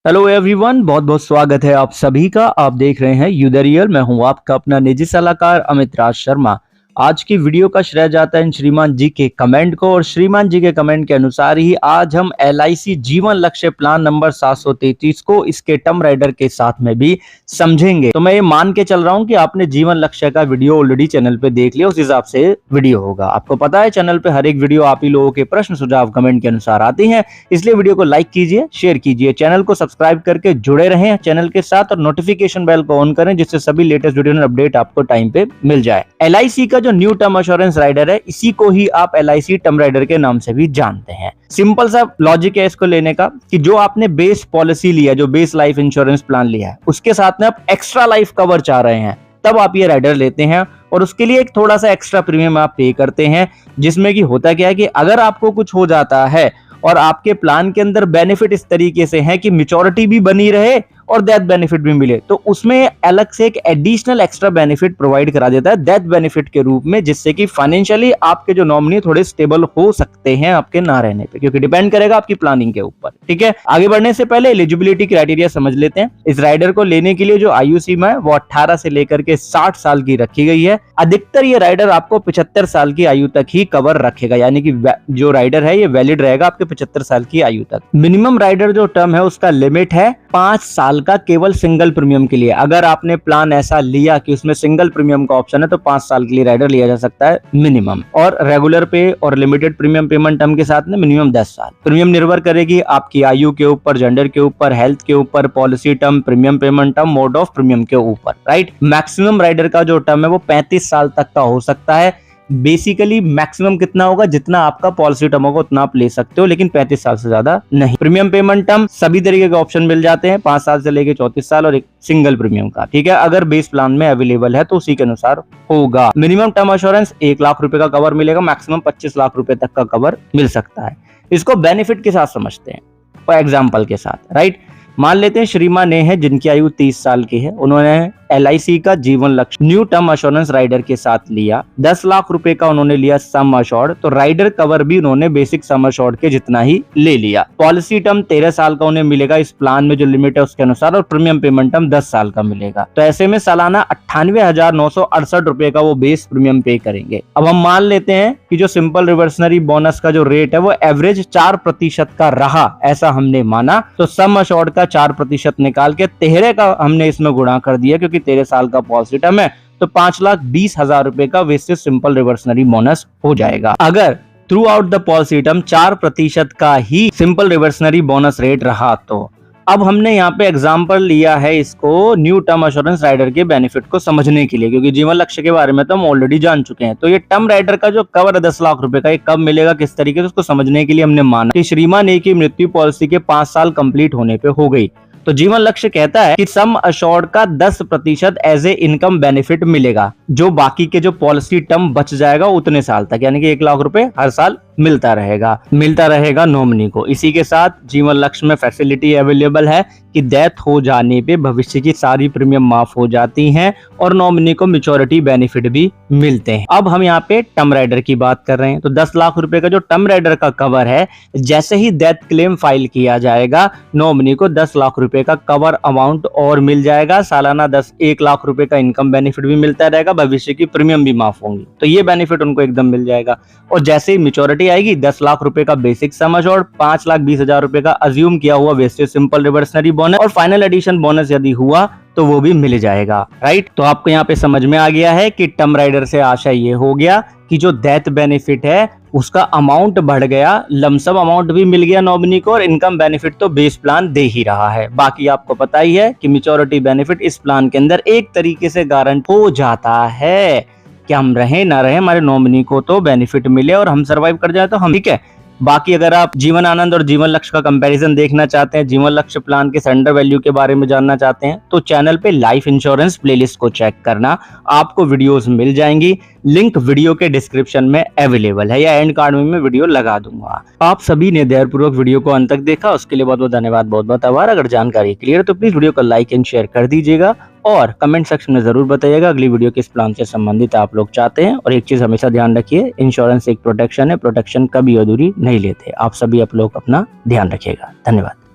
Hello everyone, बहुत बहुत स्वागत है आप सभी का। आप देख रहे हैं यू द रियल। मैं हूं आपका अपना निजी सलाहकार अमित राज शर्मा। आज की वीडियो का श्रेय जाता है श्रीमान जी के कमेंट को, और श्रीमान जी के कमेंट के अनुसार ही आज हम LIC जीवन लक्ष्य प्लान नंबर 733 को इसके टर्म राइडर के साथ में भी समझेंगे। तो मैं ये मान के चल रहा हूं कि आपने जीवन लक्ष्य का वीडियो ऑलरेडी चैनल पे देख लिया, उस हिसाब से वीडियो होगा। आपको पता है चैनल पे हर एक वीडियो आप ही लोगों के प्रश्न सुझाव कमेंट के अनुसार आती हैं, इसलिए वीडियो को लाइक कीजिए, शेयर कीजिए, चैनल को सब्सक्राइब करके जुड़े रहें चैनल के साथ, और नोटिफिकेशन बेल को ऑन करें जिससे सभी लेटेस्ट वीडियो अपडेट आपको टाइम पे मिल जाए। LIC का जो न्यू टर्म इंश्योरेंस राइडर है, इसी को ही आप LIC टर्म राइडर के नाम से भी जानते हैं। सिंपल सा लॉजिक है इसको लेने का कि जो आपने बेस पॉलिसी लिया, जो बेस लाइफ इंश्योरेंस प्लान लिया है, उसके साथ में आप एक्स्ट्रा लाइफ कवर चाह रहे हैं, तब आप ये राइडर लेते हैं और उसके लिए एक थोड़ा सा एक्स्ट्रा प्रीमियम आप पे करते हैं। जिसमें कि होता क्या है कि अगर आपको कुछ हो जाता है और आपके प्लान के अंदर बेनिफिट इस तरीके से है कि मैच्योरिटी भी बनी रहे और डेथ बेनिफिट भी मिले, तो उसमें अलग से एक एडिशनल एक्स्ट्रा बेनिफिट प्रोवाइड करा देता है डेथ बेनिफिट के रूप में, जिससे कि फाइनेंशियली आपके जो नॉमिनी थोड़े स्टेबल हो सकते हैं आपके ना रहने पे, क्योंकि डिपेंड करेगा आपकी प्लानिंग के ऊपर। ठीक है, आगे बढ़ने से पहले एलिजिबिलिटी क्राइटेरिया समझ लेते हैं। इस राइडर को लेने के लिए जो आयु सीमा है वो 18 से लेकर के 60 साल की रखी गई है। अधिकतर ये राइडर आपको 75 साल की आयु तक ही कवर रखेगा, यानी कि जो राइडर है ये वैलिड रहेगा आपके 75 साल की आयु तक। मिनिमम राइडर जो टर्म है उसका लिमिट है 5 साल का केवल सिंगल प्रीमियम के लिए। अगर आपने प्लान ऐसा लिया कि उसमें सिंगल प्रीमियम का ऑप्शन है तो 5 साल के लिए राइडर लिया जा सकता है मिनिमम, और रेगुलर पे और लिमिटेड प्रीमियम पेमेंट टर्म के साथ में मिनिमम 10 साल। प्रीमियम निर्भर करेगी आपकी आयु के ऊपर, जेंडर के ऊपर, हेल्थ के ऊपर, policy term, premium payment term, mode of premium के ऊपर। राइट, मैक्सिमम राइडर का जो टर्म है वो 35 साल तक का हो सकता है। बेसिकली मैक्सिमम कितना होगा, जितना आपका पॉलिसी टर्म होगा उतना आप ले सकते हो, लेकिन 35 साल से ज्यादा नहीं। प्रीमियम पेमेंट टर्म सभी तरीके के ऑप्शन मिल जाते हैं, 5 साल से लेके 34 साल, और एक सिंगल प्रीमियम का। ठीक है, अगर बेस प्लान में अवेलेबल है तो उसी के अनुसार होगा। मिनिमम टर्म इंश्योरेंस 1 लाख रुपए का कवर मिलेगा, मैक्सिमम 25 लाख रुपए तक का कवर मिल सकता है। इसको बेनिफिट के साथ समझते हैं, फॉर एग्जाम्पल के साथ। राइट, मान लेते हैं श्रीमान ने है जिनकी आयु 30 साल की है, उन्होंने LIC का जीवन लक्ष्य न्यू टर्म इंश्योरेंस राइडर के साथ लिया। 10 लाख रुपए का उन्होंने लिया सम अश्योर्ड, तो राइडर कवर भी उन्होंने बेसिक सम अश्योर्ड के जितना ही ले लिया। पॉलिसी टर्म 13 साल का उन्हें मिलेगा इस प्लान में जो लिमिट है उसके अनुसार, और प्रीमियम पेमेंट टर्म 10 साल का मिलेगा। तो ऐसे में सालाना 98,968 रुपए का वो बेस प्रीमियम पे करेंगे। अब हम मान लेते हैं कि जो सिंपल रिवर्सनरी बोनस का जो रेट है वो एवरेज 4% का रहा, ऐसा हमने माना, तो सम अश्योर्ड का 4% निकाल के 13 का हमने इसमें गुणा कर दिया, क्योंकि 13 साल का पॉलिसी टर्म है, तो 5,20,000 रुपए का वेस्टेज सिंपल रिवर्सनरी बोनस हो जाएगा। अगर through out the policy term 4% का ही सिंपल रिवर्सनरी बोनस रेट रहा, तो अब हमने यहाँ पे एग्जांपल लिया है इसको न्यू टर्म इंश्योरेंस राइडर के बेनिफिट को समझने के लिए, क्योंकि जीवन लक्ष्य के बारे में तो हम ऑलरेडी जान चुके हैं। तो ये टर्म राइडर का जो कवर है 10 लाख रुपए का, ये कब मिलेगा, किस तरीके से, उसको समझने के लिए हमने माना कि श्रीमान ए की मृत्यु पॉलिसी के 5 साल कंप्लीट होने पे हो गई, तो जीवन लक्ष्य कहता है कि सम अश्योर्ड का 10% एज ए इनकम बेनिफिट मिलेगा, जो बाकी के जो पॉलिसी टर्म बच जाएगा उतने साल तक, यानी कि 1 लाख रुपए हर साल मिलता रहेगा नॉमिनी को। इसी के साथ जीवन लक्ष्य में फैसिलिटी अवेलेबल है कि डेथ हो जाने पे भविष्य की सारी प्रीमियम माफ हो जाती हैं और नॉमिनी को मैच्योरिटी बेनिफिट भी मिलते हैं। अब हम यहाँ पे टर्म राइडर की बात कर रहे हैं, तो 10 लाख रुपए का जो टर्म राइडर का कवर है, जैसे ही डेथ क्लेम फाइल किया जाएगा, नॉमिनी को 10 लाख रुपए का कवर अमाउंट और मिल जाएगा। सालाना 1 लाख रुपए का इनकम बेनिफिट भी मिलता रहेगा, भविष्य की प्रीमियम भी माफ होंगी, तो ये बेनिफिट उनको एकदम मिल जाएगा। और जैसे ही मैच्योरिटी आएगी, 10 लाख रुपए का बेसिक सम अश्योर्ड, 5,20,000 रुपए का अज्यूम किया हुआ वेस्टेज सिंपल रिवर्सनरी बोनस, और फाइनल एडिशन बोनस यदि हुआ तो वो भी मिल जाएगा। राइट, तो आपको यहाँ पे समझ में आ गया है कि टर्म राइडर से आशा ये हो गया कि जो डेथ बेनिफिट है उसका अमाउंट बढ़ गया, लमसम अमाउंट भी मिल गया नॉमिनी को, और इनकम बेनिफिट तो बेस प्लान दे ही रहा है। बाकी आपको पता ही है कि मैच्योरिटी बेनिफिट इस प्लान के अंदर एक तरीके से गारंटी हो जाता है कि हम रहे ना रहे, हमारे नॉमिनी को तो बेनिफिट मिले और हम सरवाइव कर जाए तो हम ठीक है। बाकी अगर आप जीवन आनंद और जीवन लक्ष्य का कंपैरिजन देखना चाहते हैं, जीवन लक्ष्य प्लान के सरेंडर वैल्यू के बारे में जानना चाहते हैं, तो चैनल पे लाइफ इंश्योरेंस प्लेलिस्ट को चेक करना, आपको वीडियोस मिल जाएंगी। लिंक वीडियो के डिस्क्रिप्शन में अवेलेबल है, या एंड कार्ड में मैं वीडियो लगा दूंगा। आप सभी ने धैर्यपूर्वक वीडियो को अंत तक देखा, उसके लिए बहुत बहुत धन्यवाद, बहुत बहुत आभार। अगर जानकारी क्लियर है तो प्लीज वीडियो को लाइक एंड शेयर कर दीजिएगा, और कमेंट सेक्शन में जरूर बताइएगा अगली वीडियो किस प्लान से संबंधित आप लोग चाहते हैं। और एक चीज हमेशा ध्यान रखिए, इंश्योरेंस एक प्रोटेक्शन है, प्रोटेक्शन कभी अधूरी नहीं लेते। आप सभी आप लोग अपना ध्यान रखिएगा। धन्यवाद।